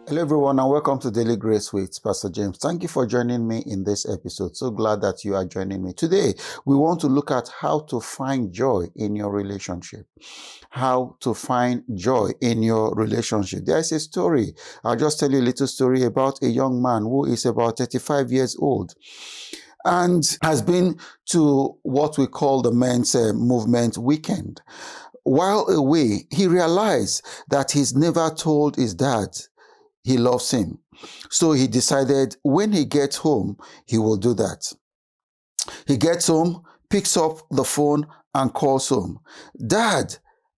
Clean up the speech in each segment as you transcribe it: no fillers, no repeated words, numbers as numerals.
Hello, everyone, and welcome to Daily Grace with Pastor James. Thank you for joining me in this episode. So glad that you are joining me. Today, we want to look at how to find joy in your relationship. How to find joy in your relationship. There is a story. I'll just tell you a little story about a young man who is about 35 years old and has been to what we call the men's movement weekend. While away, he realized that he's never told his dad he loves him. So he decided when he gets home, he will do that. He gets home, picks up the phone, and calls home. Dad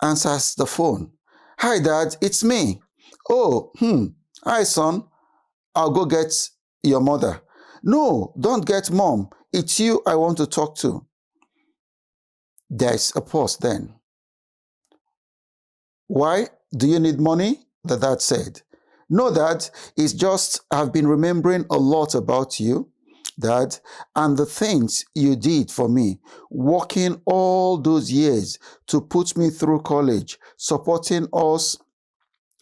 answers the phone. Hi, Dad, it's me. Oh, hi, son. I'll go get your mother. No, don't get mom. It's you I want to talk to. There's a pause then. Why? Do you need money? The dad said. No, Dad, it's just I've been remembering a lot about you, Dad, and the things you did for me, working all those years to put me through college, supporting us.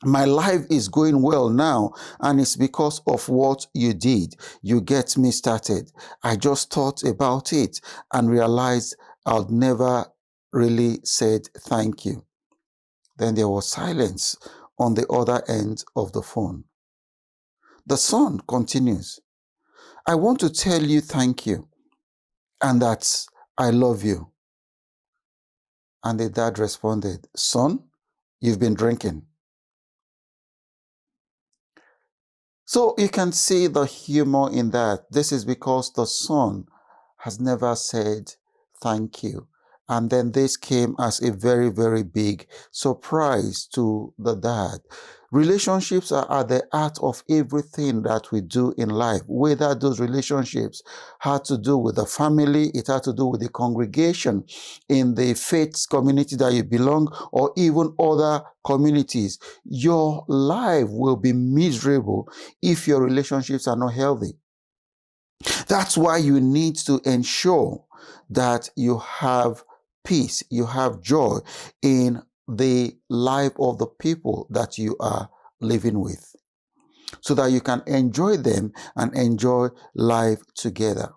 My life is going well now, and it's because of what you did. You get me started. I just thought about it and realized I'd never really said thank you. Then there was silence on the other end of the phone. The son continues, I want to tell you thank you and that I love you. And the dad responded, son, you've been drinking. So you can see the humor in that. This is because the son has never said thank you. And then this came as a very, very big surprise to the dad. Relationships are at the heart of everything that we do in life, whether those relationships had to do with the family, it had to do with the congregation in the faith community that you belong, or even other communities. Your life will be miserable if your relationships are not healthy. That's why you need to ensure that you have peace, you have joy in the life of the people that you are living with, so that you can enjoy them and enjoy life together.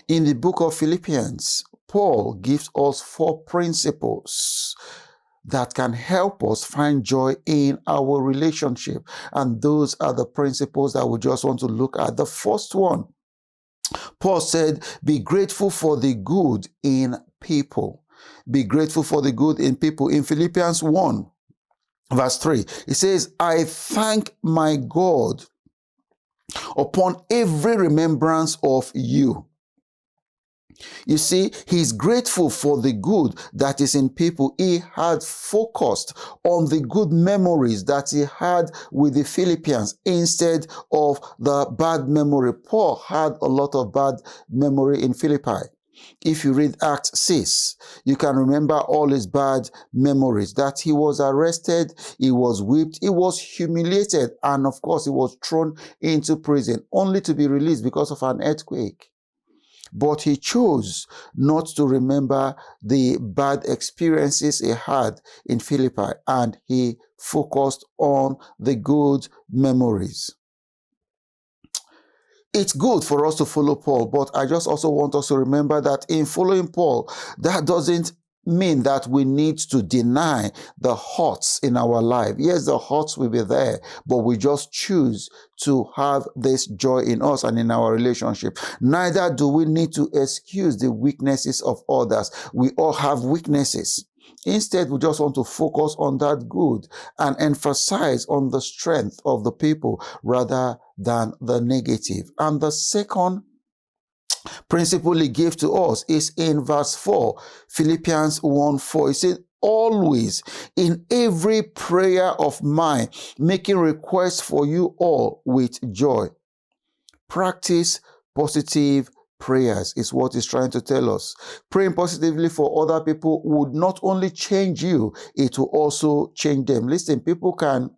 In the book of Philippians, Paul gives us 4 principles that can help us find joy in our relationship. And those are the principles that we just want to look at. The first one, Paul said, be grateful for the good in people. Be grateful for the good in people. In Philippians 1, verse 3, it says, I thank my God upon every remembrance of you. You see, he's grateful for the good that is in people. He had focused on the good memories that he had with the Philippians instead of the bad memory. Paul had a lot of bad memory in Philippi. If you read Acts 6, you can remember all his bad memories, that he was arrested, he was whipped, he was humiliated, and of course he was thrown into prison only to be released because of an earthquake. But he chose not to remember the bad experiences he had in Philippi, and he focused on the good memories. It's good for us to follow Paul, but I just also want us to remember that in following Paul, that doesn't mean that we need to deny the hurts in our life. Yes, the hurts will be there, but we just choose to have this joy in us and in our relationship. Neither do we need to excuse the weaknesses of others. We all have weaknesses. Instead, we just want to focus on that good and emphasize on the strength of the people rather than the negative. And the second principle he gave to us is in verse 4, Philippians 1:4. It says, always in every prayer of mine, making requests for you all with joy. Practice positive prayers is what he's trying to tell us. Praying positively for other people would not only change you, it will also change them. Listen, people can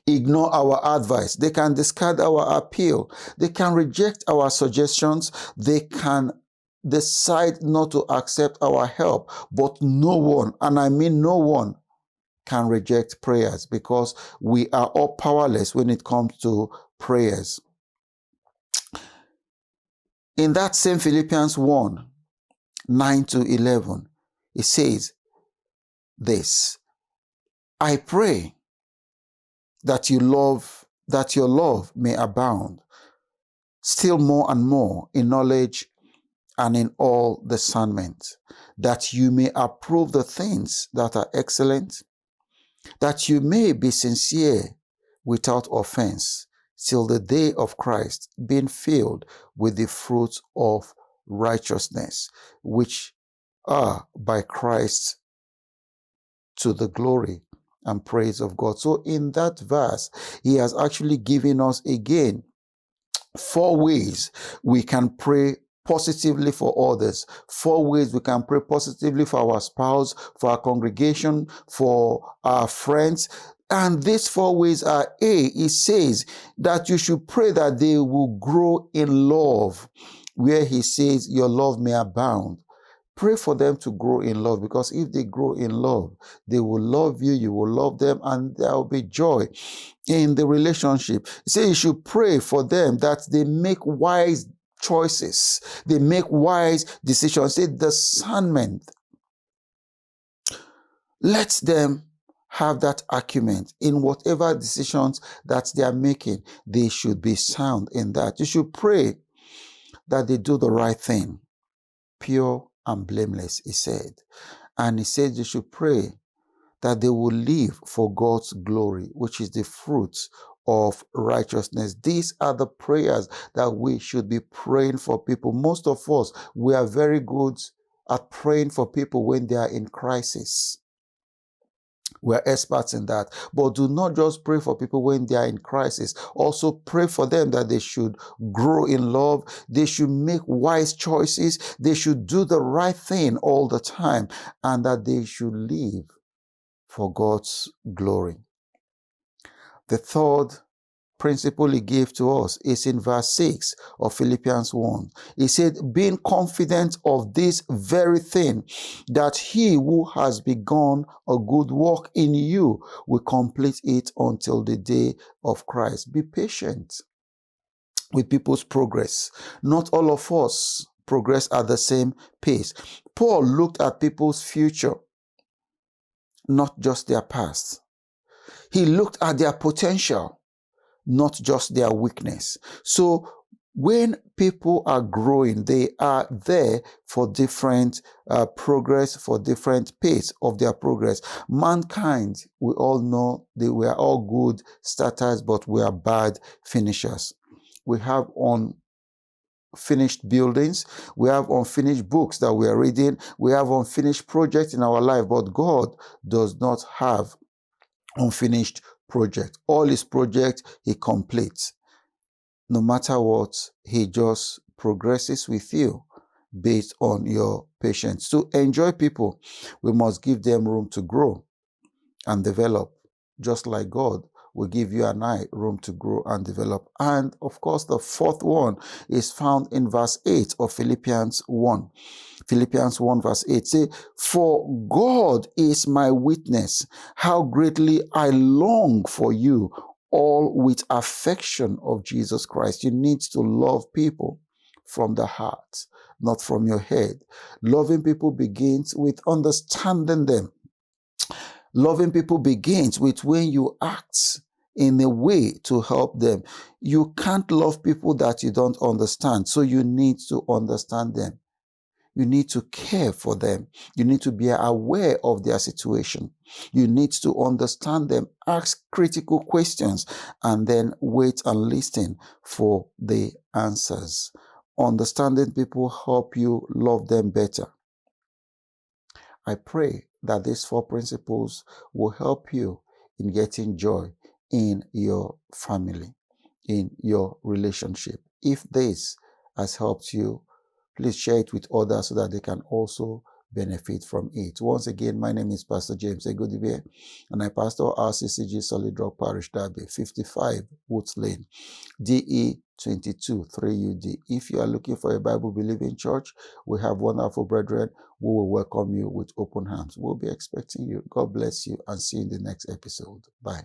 ignore our advice. They can discard our appeal. They can reject our suggestions. They can decide not to accept our help. But no one, and I mean no one, can reject prayers because we are all powerless when it comes to prayers. In that same Philippians 1, 9 to 11, it says this: I pray that your love may abound still more and more in knowledge and in all discernment, that you may approve the things that are excellent, that you may be sincere without offense, till the day of Christ, being filled with the fruits of righteousness, which are by Christ to the glory and praise of God. So in that verse, he has actually given us again 4 ways we can pray positively for others. 4 ways we can pray positively for our spouse, for our congregation, for our friends. And these 4 ways are: A, it says that you should pray that they will grow in love, where he says your love may abound. Pray for them to grow in love, because if they grow in love, they will love you, you will love them, and there will be joy in the relationship. Say you should pray for them that they make wise choices, they make wise decisions. Say discernment. Let them have that acumen in whatever decisions that they are making. They should be sound in that. You should pray that they do the right thing, pure and blameless, he said. And he said you should pray that they will live for God's glory, which is the fruit of righteousness. These are the prayers that we should be praying for people. Most of us, we are very good at praying for people when they are in crisis. We're experts in that. But do not just pray for people when they are in crisis. Also pray for them that they should grow in love. They should make wise choices. They should do the right thing all the time, and that they should live for God's glory. The third principle he gave to us is in verse 6 of Philippians 1. He said, being confident of this very thing, that he who has begun a good work in you will complete it until the day of Christ. Be patient with people's progress. Not all of us progress at the same pace. Paul looked at people's future, not just their past. He looked at their potential, not just their weakness. So when people are growing, they are there for different progress, for different pace of their progress. Mankind, we all know they were all good starters, but we are bad finishers. We have unfinished buildings, we have unfinished books that we are reading, we have unfinished projects in our life, but God does not have unfinished project. All his projects he completes. No matter what, he just progresses with you based on your patience. To enjoy people, we must give them room to grow and develop, just like God will give you and I room to grow and develop. And of course, the fourth one is found in verse 8 of Philippians 1. Philippians 1 verse 8 say, for God is my witness, how greatly I long for you, all with affection of Jesus Christ. You need to love people from the heart, not from your head. Loving people begins with understanding them. Loving people begins with when you act in a way to help them. You can't love people that you don't understand, so you need to understand them. You need to care for them. You need to be aware of their situation. You need to understand them, ask critical questions, and then wait and listen for the answers. Understanding people help you love them better. I pray that these 4 principles will help you in getting joy in your family, in your relationship. If this has helped you, please share it with others so that they can also benefit from it. Once again, my name is Pastor James Egodibe, and I pastor RCCG Solid Rock Parish, Derby, 55 Woods Lane, DE 22 3UD. If you are looking for a Bible believing church, we have wonderful brethren who will welcome you with open arms. We'll be expecting you. God bless you and see you in the next episode. Bye.